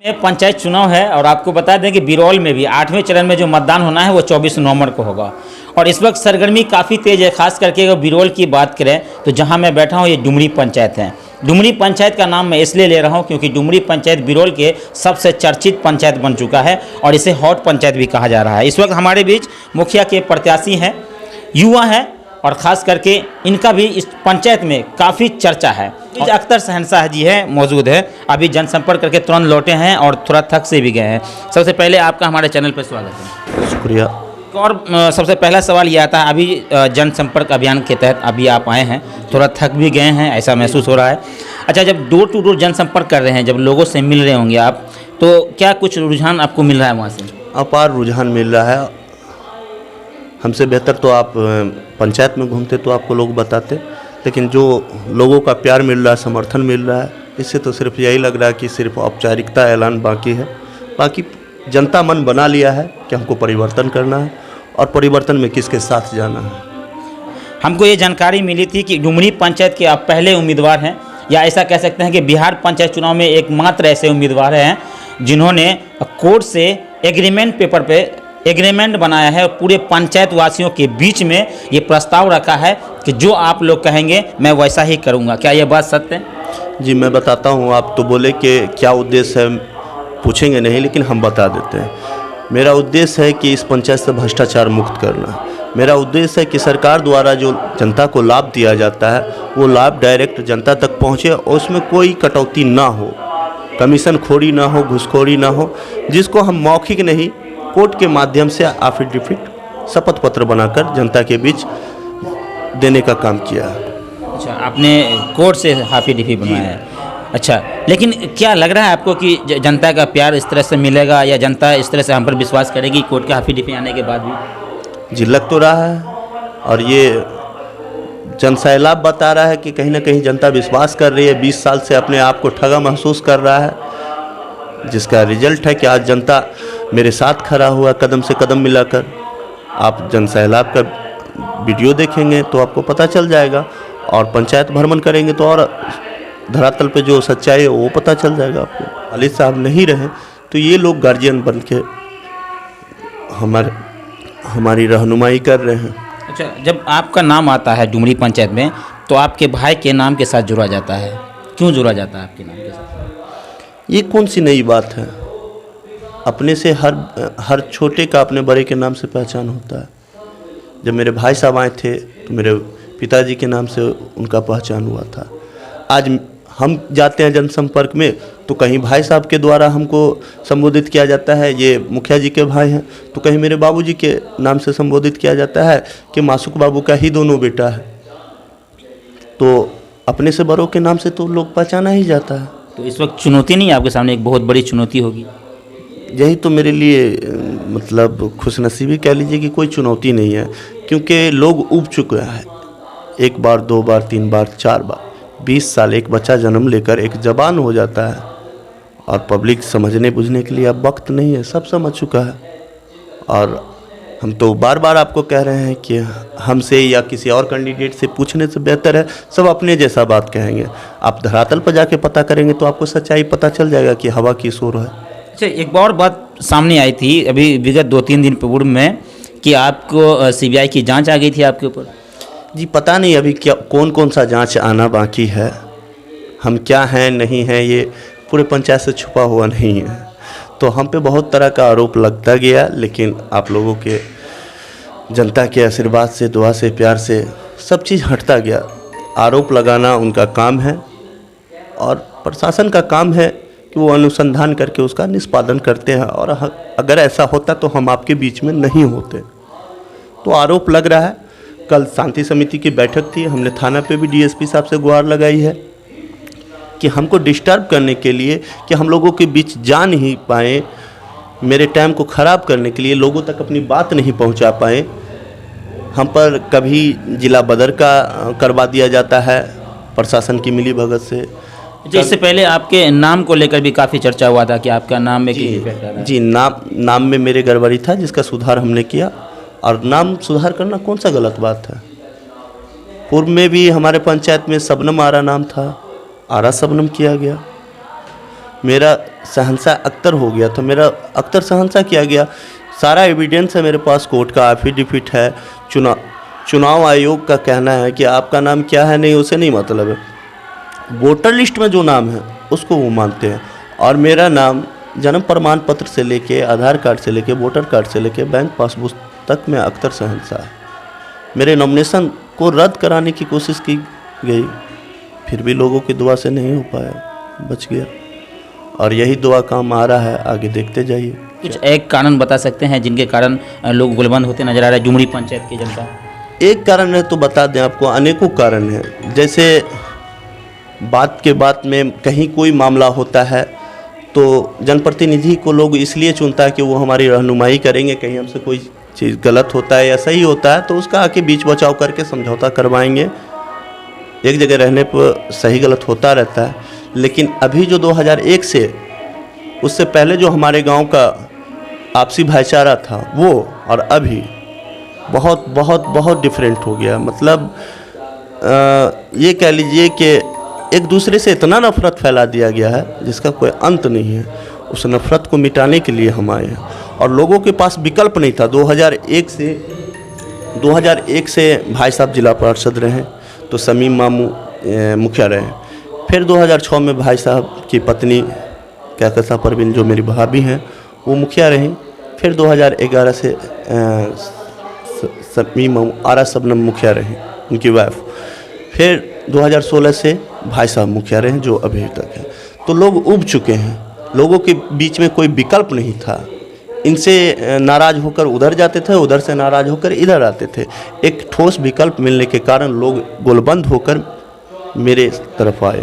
ये पंचायत चुनाव है और आपको बता दें कि बिरौल में भी 8वें चरण में जो मतदान होना है वो 24 नवंबर को होगा। और इस वक्त सरगर्मी काफ़ी तेज़ है, खास करके अगर बिरौल की बात करें तो जहां मैं बैठा हूं ये डुमरी पंचायत है। डुमरी पंचायत का नाम मैं इसलिए ले रहा हूं क्योंकि डुमरी पंचायत बिरौल के सबसे चर्चित पंचायत बन चुका है और इसे हॉट पंचायत भी कहा जा रहा है। इस वक्त हमारे बीच मुखिया के प्रत्याशी हैं, युवा हैं और ख़ास करके इनका भी इस पंचायत में काफ़ी चर्चा है। अख्तर शहनशाह जी है मौजूद है, अभी जनसंपर्क करके तुरंत लौटे हैं और थोड़ा थक से भी गए हैं। सबसे पहले आपका हमारे चैनल पर स्वागत है। शुक्रिया। और सबसे पहला सवाल ये आता है, अभी जनसंपर्क अभियान के तहत अभी आप आए हैं, थोड़ा थक भी गए हैं ऐसा महसूस हो रहा है। अच्छा, जब डोर टू डोर जनसंपर्क कर रहे हैं, जब लोगों से मिल रहे होंगे आप, तो क्या कुछ रुझान आपको मिल रहा है वहाँ से? अपार रुझान मिल रहा है। हमसे बेहतर तो आप पंचायत में घूमते तो आपको लोग बताते, लेकिन जो लोगों का प्यार मिल रहा है, समर्थन मिल रहा है, इससे तो सिर्फ यही लग रहा है कि सिर्फ औपचारिकता ऐलान बाकी है। बाकी जनता मन बना लिया है कि हमको परिवर्तन करना है और परिवर्तन में किसके साथ जाना है। हमको ये जानकारी मिली थी कि डुमरी पंचायत के आप पहले उम्मीदवार हैं, या ऐसा कह सकते हैं कि बिहार पंचायत चुनाव में एकमात्र ऐसे उम्मीदवार हैं जिन्होंने कोर्ट से एग्रीमेंट पेपर पे एग्रीमेंट बनाया है। पूरे पंचायत वासियों के बीच में ये प्रस्ताव रखा है कि जो आप लोग कहेंगे मैं वैसा ही करूँगा। क्या ये बात सत्य है? जी मैं बताता हूँ। आप तो बोले कि क्या उद्देश्य है, पूछेंगे नहीं, लेकिन हम बता देते हैं। मेरा उद्देश्य है कि इस पंचायत से भ्रष्टाचार मुक्त करना। मेरा उद्देश्य है कि सरकार द्वारा जो जनता को लाभ दिया जाता है वो लाभ डायरेक्ट जनता तक पहुँचे और उसमें कोई कटौती ना हो, कमीशन खोरी ना हो, घुसखोरी ना हो, जिसको हम मौखिक नहीं कोर्ट के माध्यम से एफिडेविट शपथ पत्र बनाकर जनता के बीच देने का काम किया है। अच्छा, आपने कोर्ट से एफिडेविट बनवाया है। अच्छा, लेकिन क्या लग रहा है आपको कि जनता का प्यार इस तरह से मिलेगा या जनता इस तरह से हम पर विश्वास करेगी कोर्ट का एफिडेविट आने के बाद भी? जी लग तो रहा है, और ये जनसैलाब बता रहा है कि कहीं ना कहीं जनता विश्वास कर रही है। 20 साल से अपने आप को ठगा महसूस कर रहा है, जिसका रिजल्ट है कि आज जनता मेरे साथ खड़ा हुआ कदम से कदम मिलाकर। आप जनसैलाब का वीडियो देखेंगे तो आपको पता चल जाएगा, और पंचायत भ्रमण करेंगे तो और धरातल पे जो सच्चाई है वो पता चल जाएगा आपको। वालिद साहब नहीं रहे तो ये लोग गार्जियन बन के हमारी रहनुमाई कर रहे हैं। अच्छा, जब आपका नाम आता है डुमरी पंचायत में तो आपके भाई के नाम के साथ जुड़ा जाता है, क्यों जुड़ा जाता है आपके नाम के साथ? ये कौन सी नई बात है? अपने से हर छोटे का अपने बड़े के नाम से पहचान होता है। जब मेरे भाई साहब आए थे तो मेरे पिताजी के नाम से उनका पहचान हुआ था। आज हम जाते हैं जनसंपर्क में तो कहीं भाई साहब के द्वारा हमको संबोधित किया जाता है, ये मुखिया जी के भाई हैं, तो कहीं मेरे बाबूजी के नाम से संबोधित किया जाता है कि मासूक बाबू का ही दोनों बेटा है। तो अपने से बड़ों के नाम से तो लोग पहचाना ही जाता है। तो इस वक्त चुनौती नहीं, आपके सामने एक बहुत बड़ी चुनौती होगी? यही तो मेरे लिए मतलब खुशनसीबी कह लीजिए कि कोई चुनौती नहीं है, क्योंकि लोग उब चुके हैं। 1 बार 2 बार 3 बार 4 बार 20 साल एक बच्चा जन्म लेकर एक जवान हो जाता है, और पब्लिक समझने बुझने के लिए अब वक्त नहीं है, सब समझ चुका है। और हम तो बार बार आपको कह रहे हैं कि हमसे या किसी और कैंडिडेट से पूछने से बेहतर है सब अपने जैसा बात कहेंगे। आप धरातल पर जाके पता करेंगे तो आपको सच्चाई पता चल जाएगा कि हवा की शोर है। अच्छा, एक और बात सामने आई थी अभी विगत 2-3 दिन पूर्व में कि आपको सीबीआई की जांच आ गई थी आपके ऊपर। जी पता नहीं अभी क्या कौन सा जांच आना बाकी है। हम क्या हैं नहीं हैं ये पूरे पंचायत से छुपा हुआ नहीं है। तो हम पे बहुत तरह का आरोप लगता गया, लेकिन आप लोगों के जनता के आशीर्वाद से, दुआ से, प्यार से सब चीज़ हटता गया। आरोप लगाना उनका काम है और प्रशासन का काम है कि वो अनुसंधान करके उसका निष्पादन करते हैं। और अगर ऐसा होता तो हम आपके बीच में नहीं होते। तो आरोप लग रहा है। कल शांति समिति की बैठक थी, हमने थाना पे भी डीएसपी साहब से गुहार लगाई है कि हमको डिस्टर्ब करने के लिए, कि हम लोगों के बीच जा नहीं पाए, मेरे टाइम को ख़राब करने के लिए, लोगों तक अपनी बात नहीं पहुंचा पाए। हम पर कभी जिला बदर का करवा दिया जाता है प्रशासन की मिली भगत से। इससे पहले आपके नाम को लेकर भी काफ़ी चर्चा हुआ था कि आपका नाम में जी नाम में मेरे गड़बड़ी था, जिसका सुधार हमने किया। और नाम सुधार करना कौन सा गलत बात है? पूर्व में भी हमारे पंचायत में शबनम आरा नाम था, आरा शबनम किया गया। मेरा शहंशाह अख्तर हो गया तो मेरा अख्तर शहंशाह किया गया। सारा एविडेंस है मेरे पास, कोर्ट का एफिडेविट है, चुनाव आयोग का कहना है कि आपका नाम क्या है, नहीं उसे नहीं मतलब है, वोटर लिस्ट में जो नाम है उसको वो मानते हैं। और मेरा नाम जन्म प्रमाण पत्र से लेके, आधार कार्ड से लेके, वोटर कार्ड से लेके, बैंक पासबुक तक में अख्तर शहंशाह है। मेरे नॉमिनेशन को रद्द कराने की कोशिश की गई, फिर भी लोगों की दुआ से नहीं हो पाया, बच गया। और यही दुआ काम आ रहा है, आगे देखते जाइए। कुछ एक कारण बता सकते हैं जिनके कारण लोग गुलबंद होते नजर आ रहे हैं जुमड़ी पंचायत की जनता? एक कारण है तो बता दें आपको, अनेकों कारण हैं। जैसे बात के बात में कहीं कोई मामला होता है तो जनप्रतिनिधि को लोग इसलिए चुनता है कि वो हमारी रहनुमाई करेंगे, कहीं हमसे कोई चीज़ गलत होता है या सही होता है तो उसका आके बीच बचाव करके समझौता करवाएंगे। एक जगह रहने पर सही गलत होता रहता है, लेकिन अभी जो 2001 से, उससे पहले जो हमारे गांव का आपसी भाईचारा था वो और अभी बहुत बहुत बहुत डिफरेंट हो गया। मतलब ये कह लीजिए कि एक दूसरे से इतना नफरत फैला दिया गया है जिसका कोई अंत नहीं है। उस नफरत को मिटाने के लिए हम आए हैं और लोगों के पास विकल्प नहीं था। 2001 से भाई साहब जिला पार्षद रहे तो शमीम मामू मुखिया रहे। फिर 2006 में भाई साहब की पत्नी कहकशा परवीन जो मेरी भाभी हैं वो मुखिया रहीं। फिर 2011 से शमीम मामू आरा शबनम मुखिया रहीं, उनकी वाइफ। फिर 2016 से भाई साहब मुखिया रहे जो अभी तक है। तो लोग उब चुके हैं, लोगों के बीच में कोई विकल्प नहीं था। इनसे नाराज़ होकर उधर जाते थे, उधर से नाराज़ होकर इधर आते थे। एक ठोस विकल्प मिलने के कारण लोग गोलबंद होकर मेरे तरफ आए।